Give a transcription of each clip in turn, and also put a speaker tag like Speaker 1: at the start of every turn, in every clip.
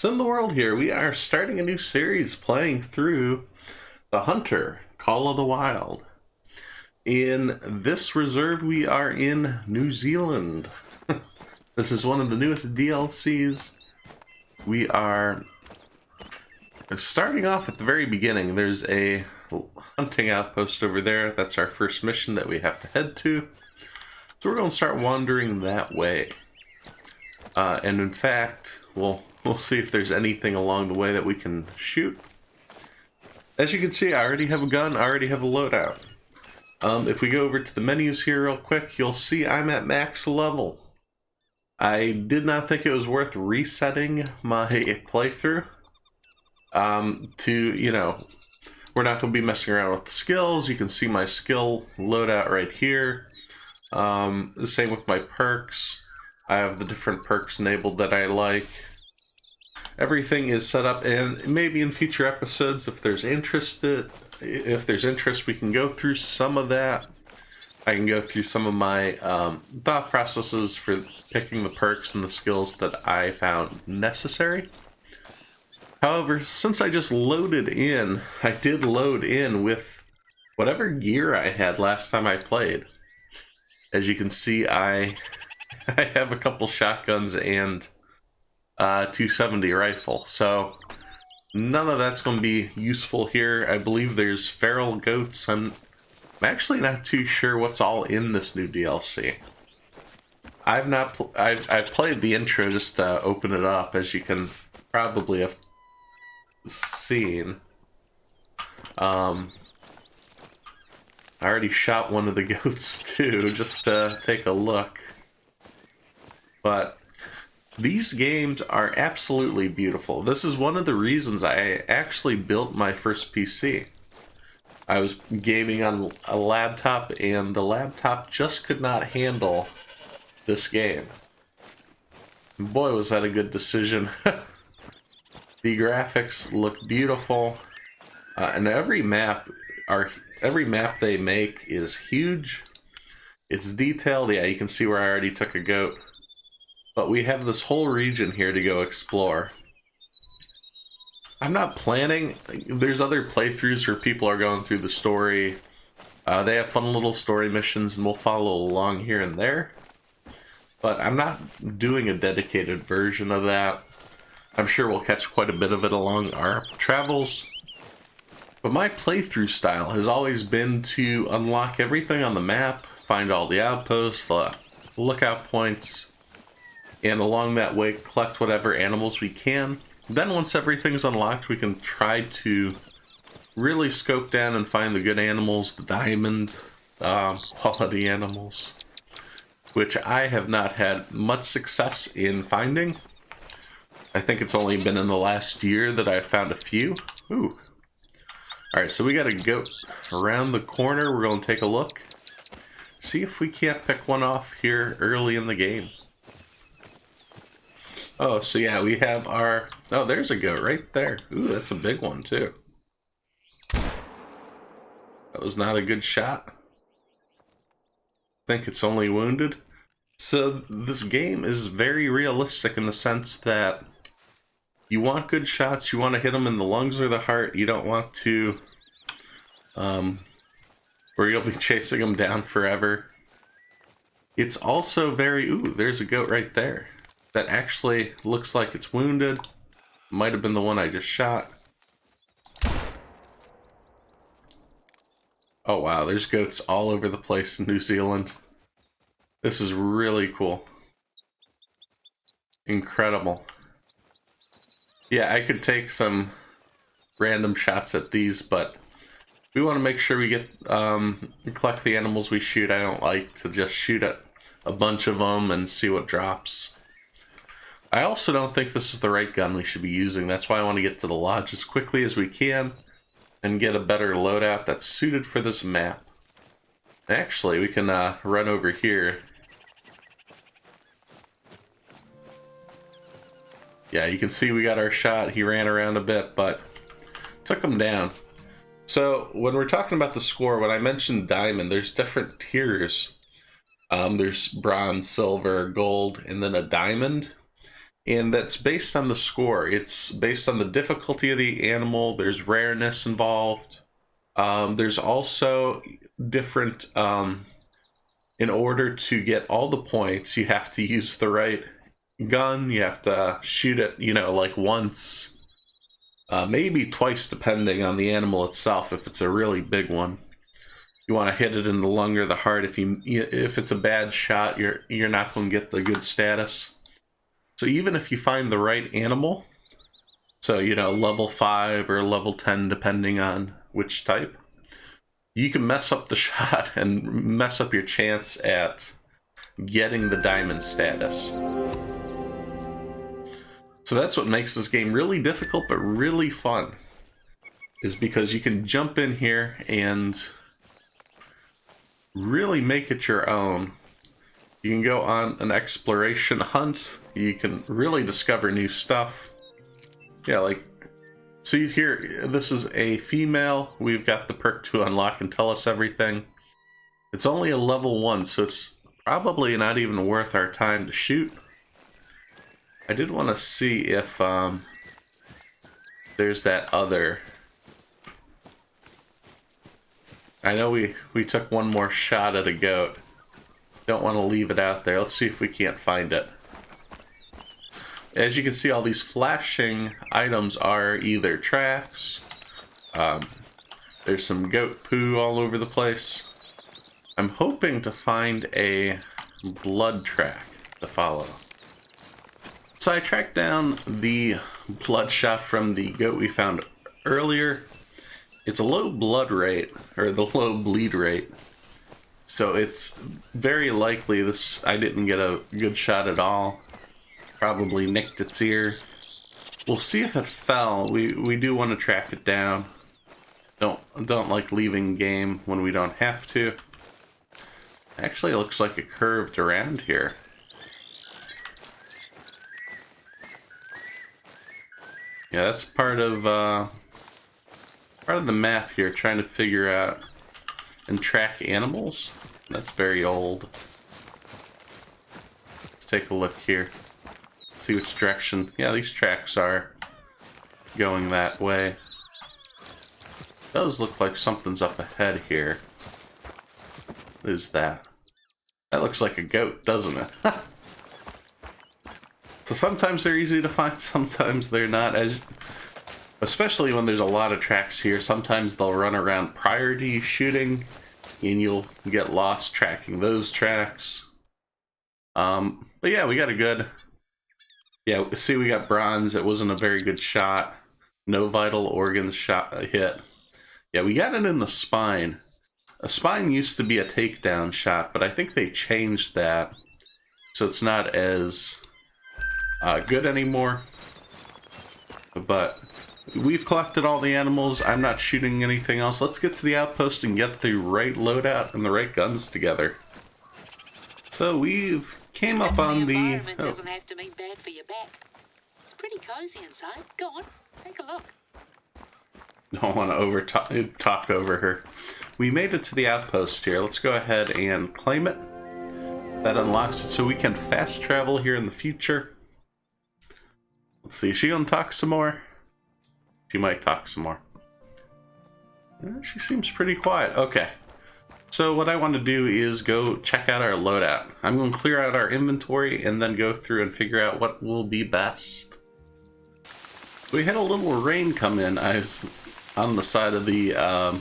Speaker 1: SimTheWorld here. We are starting a new series playing through The Hunter, Call of the Wild. In this reserve, we are in New Zealand. This is one of the newest DLCs. We are starting off at the very beginning. There's a hunting outpost over there. That's our first mission that we have to head to. So we're going to start wandering that way. And in fact, we'll see if there's anything along the way that we can shoot. As you can see, I already have a gun, I already have a loadout. If we go over to the menus here real quick, you'll see I'm at max level. I did not think it was worth resetting my playthrough. We're not going to be messing around with the skills. You can see my skill loadout right here. The same with my perks. I have the different perks enabled that I like. Everything is set up, and maybe in future episodes, if there's interest, we can go through some of that. I can go through some of my thought processes for picking the perks and the skills that I found necessary. However, since I just loaded in, I did load in with whatever gear I had last time I played. As you can see, I have a couple shotguns and 270 rifle, so none of that's going to be useful here. I believe there's feral goats. I'm actually not too sure what's all in this new DLC. I've played the intro just to open it up, as you can probably have seen. I already shot one of the goats too, just to take a look. But these games are absolutely beautiful. This is one of the reasons I actually built my first PC. I was gaming on a laptop, and the laptop just could not handle this game. Boy, was that a good decision. The graphics look beautiful, and every map they make is huge. It's detailed. Yeah, you can see where I already took a goat. But we have this whole region here to go explore. I'm not planning. There's other playthroughs where people are going through the story. They have fun little story missions, and we'll follow along here and there. But I'm not doing a dedicated version of that. I'm sure we'll catch quite a bit of it along our travels. But my playthrough style has always been to unlock everything on the map, find all the outposts, the lookout points, and along that way collect whatever animals we can. Then once everything's unlocked, we can try to really scope down and find the good animals, the diamond quality animals, which I have not had much success in finding. I think it's only been in the last year that I found a few. Ooh. Alright, so we got a goat around the corner. We're going to take a look. See if we can't pick one off here early in the game. Oh, so yeah, we have our... Oh, there's a goat right there. Ooh, that's a big one, too. That was not a good shot. I think it's only wounded. So this game is very realistic in the sense that you want good shots, you want to hit them in the lungs or the heart. You don't want to... where you'll be chasing them down forever. It's also very... Ooh, there's a goat right there. That actually looks like it's wounded. Might have been the one I just shot. Oh wow, there's goats all over the place in New Zealand. This is really cool. Incredible. Yeah, I could take some random shots at these, but we want to make sure we get collect the animals we shoot. I don't like to just shoot at a bunch of them and see what drops. I also don't think this is the right gun we should be using. That's why I want to get to the lodge as quickly as we can and get a better loadout that's suited for this map. Actually, we can run over here. Yeah, you can see we got our shot. He ran around a bit, but took him down. So when we're talking about the score, when I mentioned diamond, there's different tiers. There's bronze, silver, gold, and then a diamond. And that's based on the score. It's based on the difficulty of the animal. There's rareness involved. There's also different, in order to get all the points, you have to use the right gun. You have to shoot it, you know, like once, maybe twice, depending on the animal itself. If it's a really big one, you want to hit it in the lung or the heart. If it's a bad shot, you're not going to get the good status. So even if you find the right animal, so, you know, level 5 or level 10, depending on which type, you can mess up the shot and mess up your chance at getting the diamond status. So that's what makes this game really difficult, but really fun, is because you can jump in here and really make it your own. You can go on an exploration hunt. You can really discover new stuff. Yeah, like, see here, this is a female. We've got the perk to unlock and tell us everything. It's only a level 1, so it's probably not even worth our time to shoot. I did want to see if there's that other. I know we took one more shot at a goat. Don't want to leave it out there. Let's see if we can't find it. As you can see, all these flashing items are either tracks. There's some goat poo all over the place. I'm hoping to find a blood track to follow. So I tracked down the blood shot from the goat we found earlier. It's a low blood rate, or the low bleed rate. So it's very likely I didn't get a good shot at all. Probably nicked its ear. We'll see if it fell. We do want to track it down. Don't like leaving game when we don't have to. Actually, it looks like it curved around here. Yeah, that's part of the map here, trying to figure out and track animals. That's very old. Let's take a look here. See which direction. Yeah, these tracks are going that way. Does look like something's up ahead here. Who's that? That looks like a goat, doesn't it? So sometimes they're easy to find, sometimes they're not. Especially when there's a lot of tracks here, sometimes they'll run around prior to you shooting, and you'll get lost tracking those tracks. But yeah, we got a good. Yeah, see, we got bronze. It wasn't a very good shot. No vital organs hit. Yeah, we got it in the spine. A spine used to be a takedown shot, but I think they changed that, so it's not as good anymore. But we've collected all the animals. I'm not shooting anything else. Let's get to the outpost and get the right loadout and the right guns together. So we've came up on the
Speaker 2: environment doesn't have to mean bad for your back. It's pretty cozy inside. Go on, take a look.
Speaker 1: Don't want to talk over her. We made it to the outpost here. Let's go ahead and claim it. That unlocks it so we can fast travel here in the future. Let's see, is she gonna talk some more? She might talk some more. She seems pretty quiet. Okay. So what I want to do is go check out our loadout. I'm going to clear out our inventory and then go through and figure out what will be best. We had a little rain come in. I was on the side of the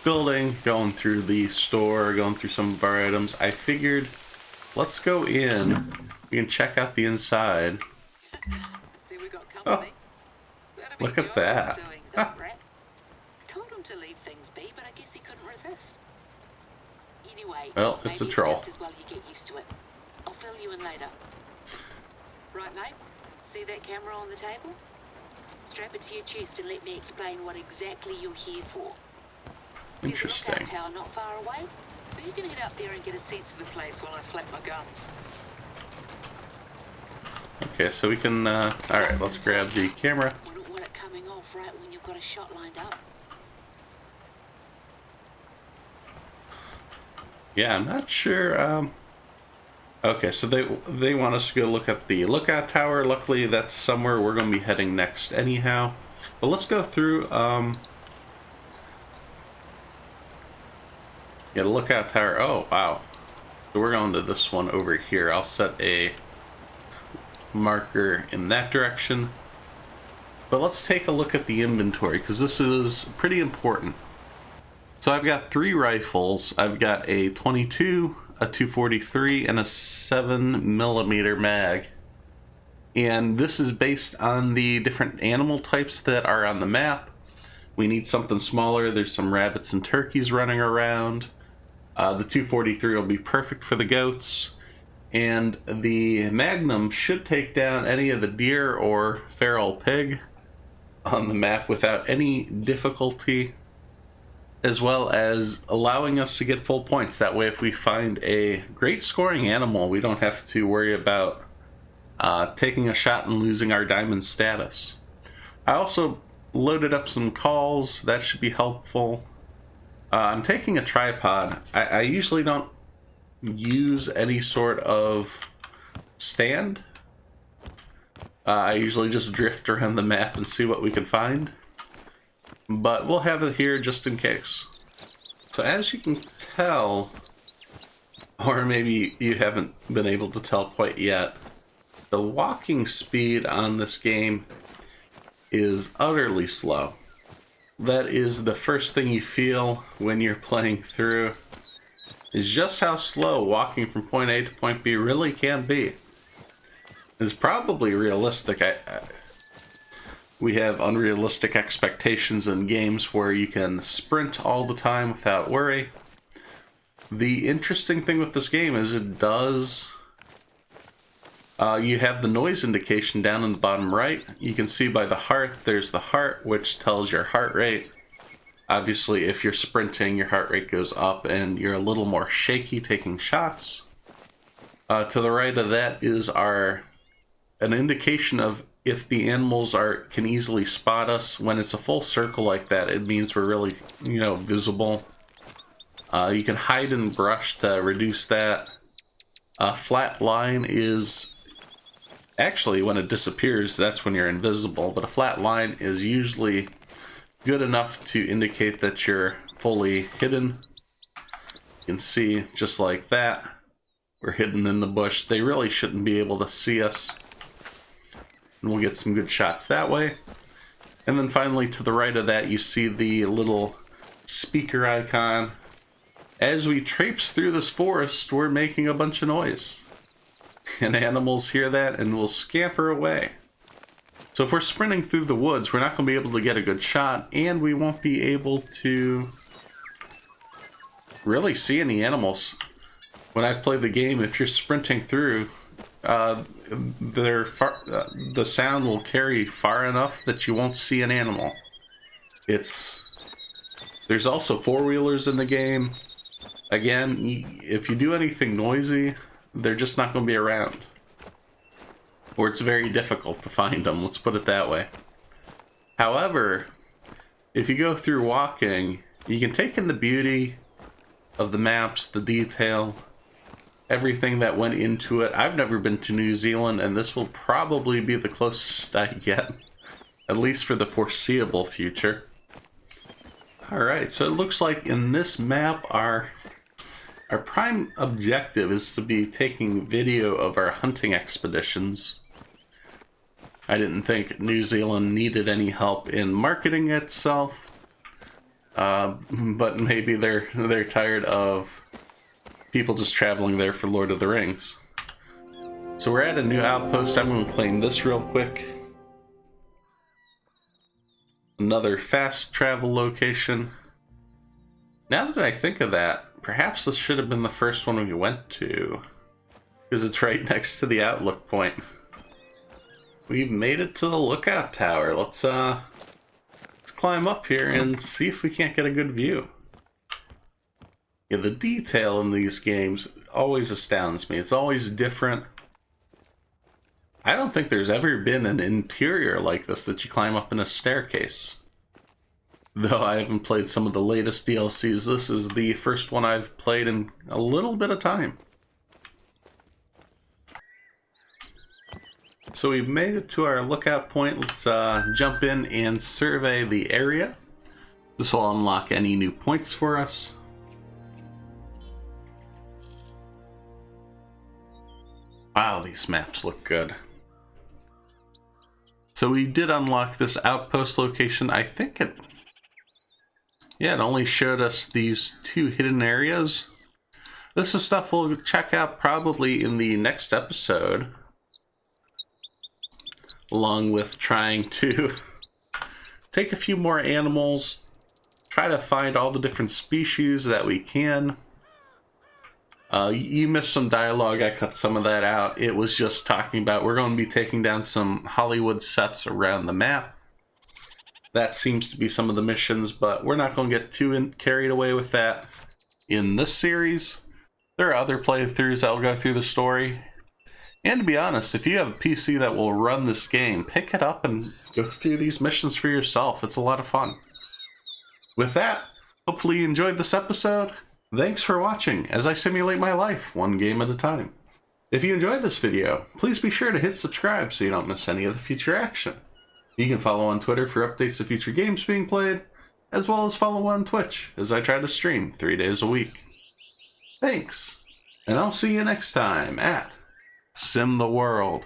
Speaker 1: building, going through the store, going through some of our items. I figured, let's go in. We can check out the inside.
Speaker 2: See, we got company.
Speaker 1: Oh, look at that.
Speaker 2: Doing that, rat. Told him to leave things be, but I guess he couldn't resist. Anyway,
Speaker 1: well, it's a troll.
Speaker 2: Just as well you get used to it. I'll fill you in later. Right, mate? See that camera on the table? Strap it to your chest and let me explain what exactly you're here for.
Speaker 1: Interesting.
Speaker 2: There's a lookout tower not far away, so you can head up there and get a sense of the place while I flap my gums.
Speaker 1: Okay, so we can, alright, let's grab the camera.
Speaker 2: Wouldn't want it coming off right when you've got a shot lined up.
Speaker 1: Yeah, I'm not sure, Okay, so they want us to go look at the lookout tower. Luckily, that's somewhere we're going to be heading next anyhow. But let's go through. Yeah, the lookout tower. Oh, wow. So we're going to this one over here. I'll set a marker in that direction. But let's take a look at the inventory, because this is pretty important. So I've got 3 rifles. I've got a 22, a 243, and a 7mm mag. And this is based on the different animal types that are on the map. We need something smaller. There's some rabbits and turkeys running around. The 243 will be perfect for the goats. And the Magnum should take down any of the deer or feral pig on the map without any difficulty, as well as allowing us to get full points. That way, if we find a great scoring animal, we don't have to worry about taking a shot and losing our diamond status. I also loaded up some calls. That should be helpful. I'm taking a tripod. I usually don't use any sort of stand. I usually just drift around the map and see what we can find. But we'll have it here just in case. So as you can tell, or maybe you haven't been able to tell quite yet, the walking speed on this game is utterly slow. That is the first thing you feel when you're playing through, is just how slow walking from point A to point B really can be. It's probably realistic. We have unrealistic expectations in games where you can sprint all the time without worry. The interesting thing with this game is it does... you have the noise indication down in the bottom right. You can see by the heart, there's the heart, which tells your heart rate. Obviously, if you're sprinting, your heart rate goes up and you're a little more shaky taking shots. To the right of that is an indication of if the animals can easily spot us. When it's a full circle like that, it means we're really, visible. You can hide in brush to reduce that. A flat line is... Actually, when it disappears, that's when you're invisible, but a flat line is usually good enough to indicate that you're fully hidden. You can see, just like that, we're hidden in the bush. They really shouldn't be able to see us. And we'll get some good shots that way. And then finally, to the right of that, you see the little speaker icon. As we traipse through this forest, we're making a bunch of noise. And animals hear that and will scamper away. So if we're sprinting through the woods, we're not going to be able to get a good shot, and we won't be able to really see any animals. When I've played the game, if you're sprinting through, the sound will carry far enough that you won't see an animal. There's also four-wheelers in the game. Again, if you do anything noisy, they're just not going to be around. Or it's very difficult to find them, let's put it that way. However, if you go through walking, you can take in the beauty of the maps, the detail, everything that went into it. I've never been to New Zealand, and this will probably be the closest I get, at least for the foreseeable future. Alright, so it looks like in this map, our prime objective is to be taking video of our hunting expeditions. I didn't think New Zealand needed any help in marketing itself, but maybe they're tired of people just traveling there for Lord of the Rings. So we're at a new outpost. I'm going to claim this real quick. Another fast travel location. Now that I think of that, perhaps this should have been the first one we went to, because it's right next to the outlook point. We've made it to the lookout tower. Let's climb up here and see if we can't get a good view. Yeah, the detail in these games always astounds me. It's always different. I don't think there's ever been an interior like this that you climb up in a staircase. Though I haven't played some of the latest DLCs, this is the first one I've played in a little bit of time. So we've made it to our lookout point. Let's jump in and survey the area. This will unlock any new points for us. Wow, these maps look good. So we did unlock this outpost location. I think it only showed us these 2 hidden areas. This is stuff we'll check out probably in the next episode, along with trying to take a few more animals, try to find all the different species that we can. You missed some dialogue, I cut some of that out. It was just talking about we're going to be taking down some Hollywood sets around the map. That seems to be some of the missions, but we're not going to get too carried away with that in this series. There are other playthroughs that will go through the story. And to be honest, if you have a PC that will run this game, pick it up and go through these missions for yourself. It's a lot of fun. With that, hopefully you enjoyed this episode. Thanks for watching as I simulate my life, one game at a time. If you enjoyed this video, please be sure to hit subscribe so you don't miss any of the future action. You can follow on Twitter for updates of future games being played, as well as follow on Twitch as I try to stream 3 days a week. Thanks, and I'll see you next time at SimTheWorld.